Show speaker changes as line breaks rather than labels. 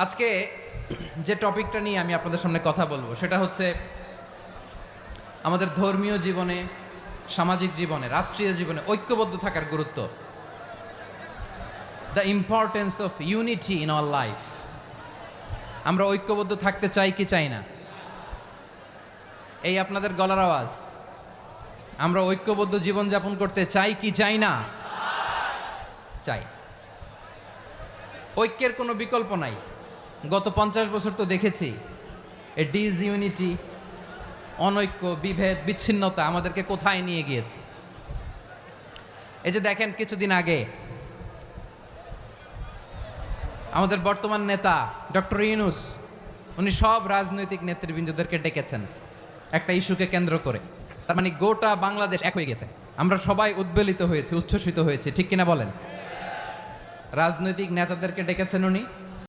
আজকে যে টপিকটা নিয়ে আমি আপনাদের সামনে কথা বলবো সেটা হচ্ছে আমাদের ধর্মীয় জীবনে, সামাজিক জীবনে, রাষ্ট্রীয় জীবনে ঐক্যবদ্ধ থাকার গুরুত্ব। The importance of unity in our life. আমরা ঐক্যবদ্ধ থাকতে চাই কি চাই না? এই আপনাদের গলার আওয়াজ। আমরা ঐক্যবদ্ধ জীবনযাপন করতে চাই কি চাই না? চাই। ঐক্যের কোনো বিকল্প নাই। গত 50 বছর তো দেখেছি এ ডিসইউনিটি, অনৈক্য, বিভেদ, বিচ্ছিন্নতা আমাদেরকে কোথায় নিয়ে গিয়েছে। এই যে দেখেন, কিছুদিন আগে আমাদের বর্তমান নেতা ডক্টর ইউনূস, উনি সব রাজনৈতিক নেতৃবৃন্দদেরকে ডেকেছেন একটা ইস্যুকে কেন্দ্র করে। তার মানে গোটা বাংলাদেশ এক হয়ে গেছে। আমরা সবাই উদ্বেলিত হয়েছি, উচ্ছ্বসিত হয়েছে, ঠিক কিনা বলেন? রাজনৈতিক নেতাদেরকে ডেকেছেন উনি,